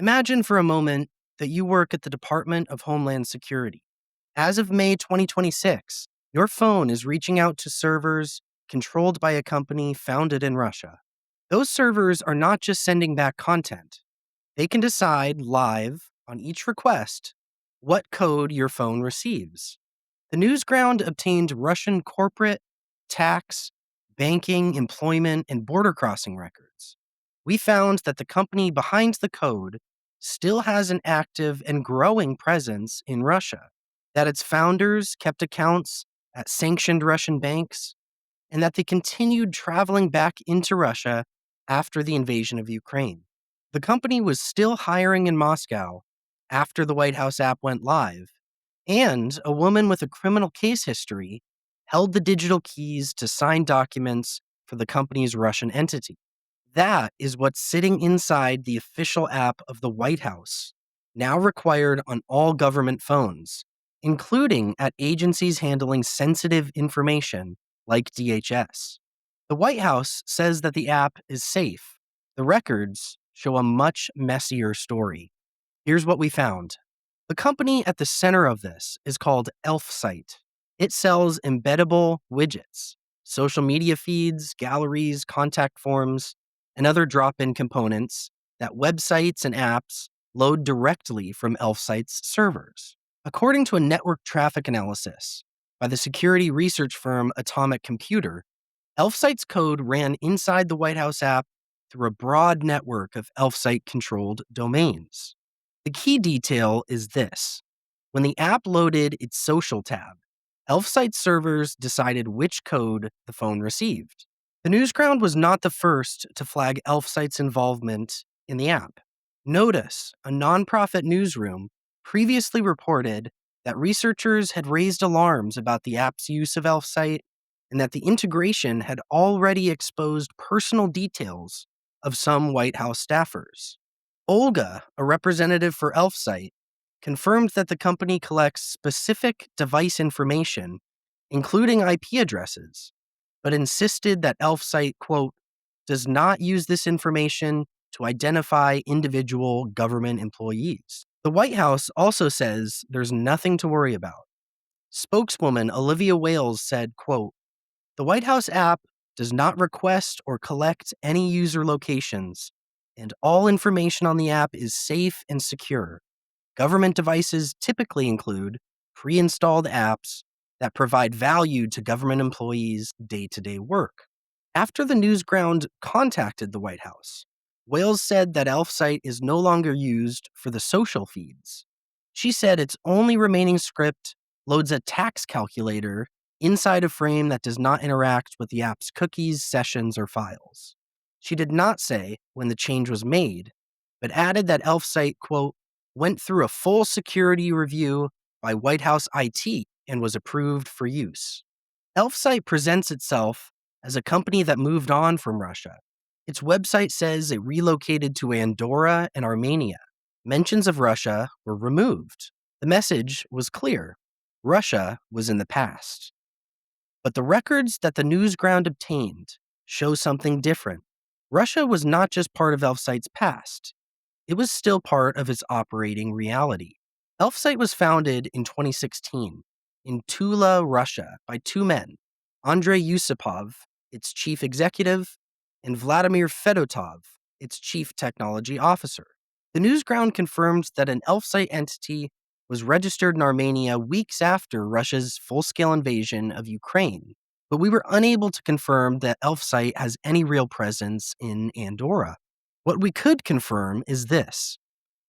Imagine for a moment that you work at the Department of Homeland Security. As of May 2026, your phone is reaching out to servers controlled by a company founded in Russia. Those servers are not just sending back content, they can decide live on each request what code your phone receives. The Newsground obtained Russian corporate, tax, banking, employment, and border crossing records. We found that the company behind the code still has an active and growing presence in Russia, that its founders kept accounts at sanctioned Russian banks, and that they continued traveling back into Russia after the invasion of Ukraine. The company was still hiring in Moscow after the White House app went live, and a woman with a criminal case history held the digital keys to sign documents for the company's Russian entity. That is what's sitting inside the official app of the White House, now required on all government phones, including at agencies handling sensitive information like DHS. The White House says that the app is safe. The records show a much messier story. Here's what we found. The company at the center of this is called Elfsight. It sells embeddable widgets, social media feeds, galleries, contact forms, and other drop in components that websites and apps load directly from Elfsight's servers. According to a network traffic analysis by the security research firm Atomic Computer, Elfsight's code ran inside the White House app through a broad network of Elfsight controlled domains. The key detail is this. When the app loaded its social tab, Elfsight servers decided which code the phone received. The Newsground was not the first to flag Elfsight's involvement in the app. Notice, a nonprofit newsroom previously reported that researchers had raised alarms about the app's use of Elfsight and that the integration had already exposed personal details of some White House staffers. Olga, a representative for Elfsight, confirmed that the company collects specific device information, including IP addresses, but insisted that Elfsight, quote, does not use this information to identify individual government employees. The White House also says there's nothing to worry about. Spokeswoman Olivia Wales said, quote, the White House app does not request or collect any user locations, and all information on the app is safe and secure. Government devices typically include pre-installed apps that provide value to government employees' day-to-day work. After the Newsground contacted the White House, Wales said that Elfsight is no longer used for the social feeds. She said its only remaining script loads a tax calculator inside a frame that does not interact with the app's cookies, sessions, or files. She did not say when the change was made, but added that Elfsight, quote, went through a full security review by White House IT and was approved for use. Elfsight presents itself as a company that moved on from Russia. Its website says it relocated to Andorra and Armenia. Mentions of Russia were removed. The message was clear. Russia was in the past. But the records that the Newsground obtained show something different. Russia was not just part of Elfsight's past. It was still part of its operating reality. Elfsight was founded in 2016 in Tula, Russia, by two men, Andrei Yusupov, its chief executive, and Vladimir Fedotov, its chief technology officer. The Newsground confirmed that an Elfsight entity was registered in Armenia weeks after Russia's full-scale invasion of Ukraine, but we were unable to confirm that Elfsight has any real presence in Andorra. What we could confirm is this.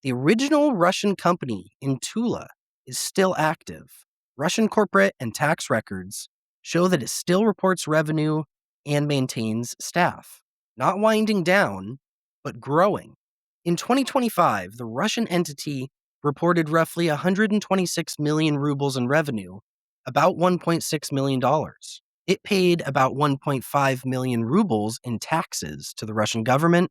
The original Russian company in Tula is still active. Russian corporate and tax records show that it still reports revenue and maintains staff, not winding down, but growing. In 2025, the Russian entity reported roughly 126 million rubles in revenue, about $1.6 million. It paid about 1.5 million rubles in taxes to the Russian government,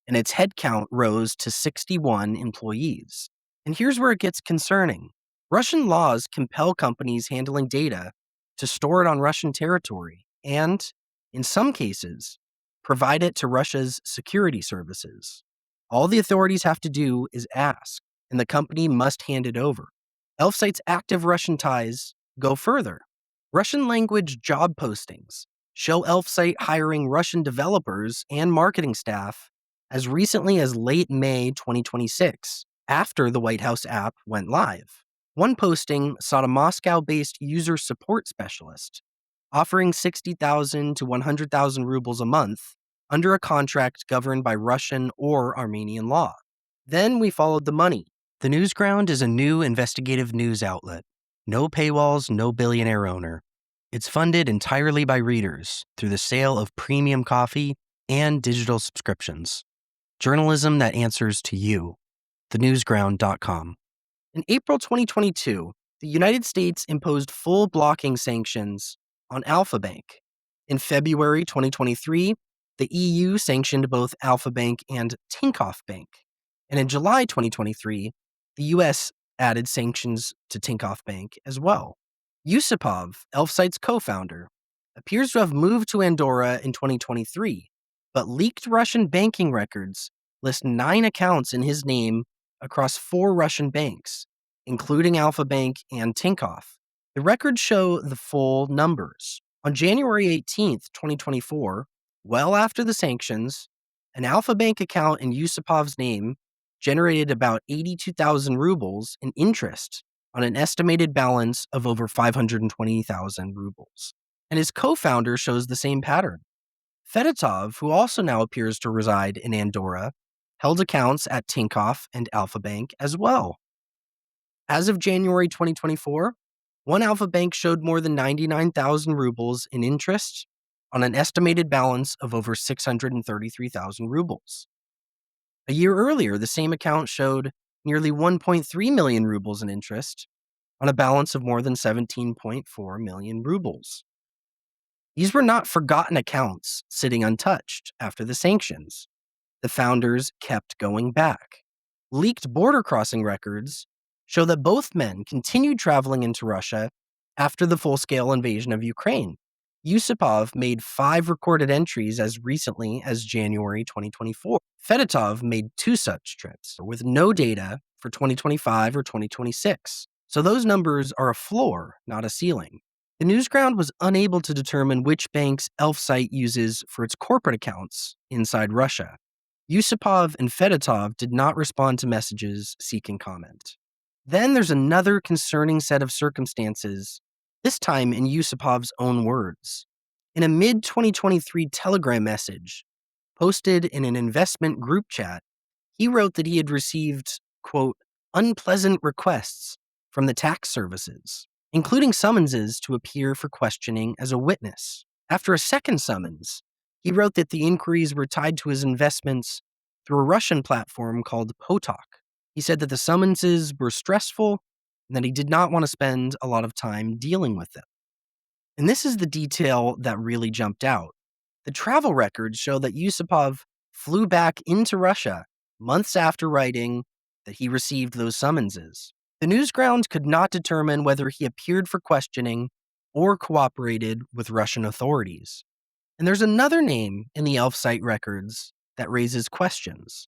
and its headcount rose to 61 employees. And here's where it gets concerning. Russian laws compel companies handling data to store it on Russian territory and, in some cases, provide it to Russia's security services. All the authorities have to do is ask, and the company must hand it over. Elfsight's active Russian ties go further. Russian language job postings show Elfsight hiring Russian developers and marketing staff as recently as late May 2026, after the White House app went live. One posting sought a Moscow-based user support specialist, offering 60,000 to 100,000 rubles a month under a contract governed by Russian or Armenian law. Then we followed the money. The Newsground is a new investigative news outlet. No paywalls, no billionaire owner. It's funded entirely by readers through the sale of premium coffee and digital subscriptions. Journalism that answers to you. thenewsground.com. In April 2022, the United States imposed full blocking sanctions on Alpha Bank. In February 2023, the EU sanctioned both Alpha Bank and Tinkoff Bank. And in July 2023, the US added sanctions to Tinkoff Bank as well. Yusupov, Elfsight's co-founder, appears to have moved to Andorra in 2023, but leaked Russian banking records list 9 accounts in his name across 4 Russian banks, including Alpha Bank and Tinkoff. The records show the full numbers. On January 18th, 2024, well after the sanctions, an Alpha Bank account in Yusupov's name generated about 82,000 rubles in interest on an estimated balance of over 520,000 rubles. And his co-founder shows the same pattern. Fedotov, who also now appears to reside in Andorra, held accounts at Tinkoff and Alpha Bank as well. As of January 2024, one Alpha Bank showed more than 99,000 rubles in interest on an estimated balance of over 633,000 rubles. A year earlier, the same account showed nearly 1.3 million rubles in interest on a balance of more than 17.4 million rubles. These were not forgotten accounts sitting untouched after the sanctions. The founders kept going back. Leaked border crossing records show that both men continued traveling into Russia after the full-scale invasion of Ukraine. Yusupov made 5 recorded entries as recently as January 2024. Fedotov made 2 such trips, with no data for 2025 or 2026. So those numbers are a floor, not a ceiling. The Newsground was unable to determine which banks Elfsight uses for its corporate accounts inside Russia. Yusupov and Fedotov did not respond to messages seeking comment. Then there's another concerning set of circumstances, this time in Yusupov's own words. In a mid-2023 Telegram message posted in an investment group chat, he wrote that he had received, quote, unpleasant requests from the tax services, including summonses to appear for questioning as a witness. After a second summons, he wrote that the inquiries were tied to his investments through a Russian platform called Potok. He said that the summonses were stressful and that he did not want to spend a lot of time dealing with them. And this is the detail that really jumped out. The travel records show that Yusupov flew back into Russia months after writing that he received those summonses. The Newsground could not determine whether he appeared for questioning or cooperated with Russian authorities. And there's another name in the Elfsight records that raises questions.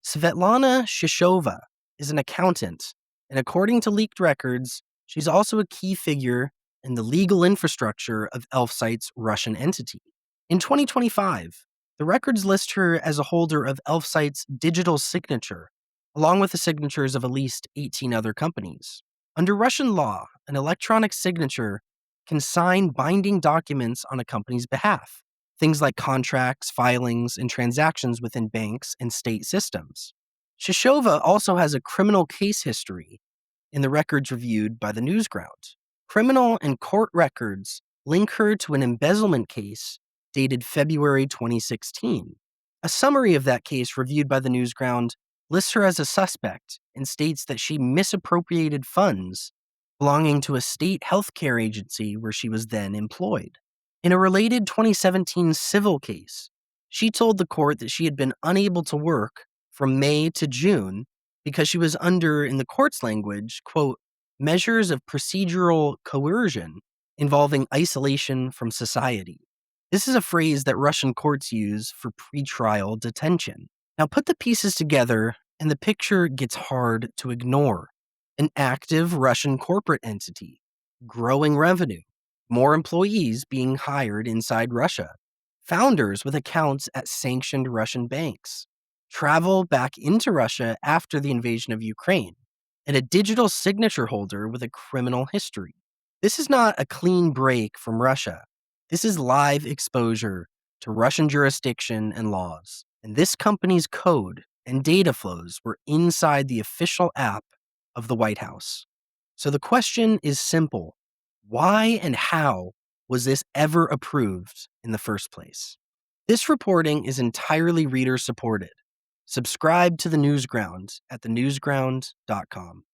Svetlana Shishova is an accountant, and according to leaked records, she's also a key figure in the legal infrastructure of Elfsight's Russian entity. In 2025, the records list her as a holder of Elfsight's digital signature, along with the signatures of at least 18 other companies. Under Russian law, an electronic signature can sign binding documents on a company's behalf, things like contracts, filings, and transactions within banks and state systems. Shishova also has a criminal case history in the records reviewed by the Newsground. Criminal and court records link her to an embezzlement case dated February 2016. A summary of that case reviewed by the Newsground lists her as a suspect and states that she misappropriated funds belonging to a state healthcare agency where she was then employed. In a related 2017 civil case, she told the court that she had been unable to work from May to June because she was under, in the court's language, quote, measures of procedural coercion involving isolation from society. This is a phrase that Russian courts use for pretrial detention. Now put the pieces together, and the picture gets hard to ignore. An active Russian corporate entity, growing revenue, more employees being hired inside Russia, founders with accounts at sanctioned Russian banks, travel back into Russia after the invasion of Ukraine, and a digital signature holder with a criminal history. This is not a clean break from Russia. This is live exposure to Russian jurisdiction and laws. And this company's code and data flows were inside the official app of the White House. So the question is simple. Why and how was this ever approved in the first place? This reporting is entirely reader supported. Subscribe to the Newsground at thenewsground.com.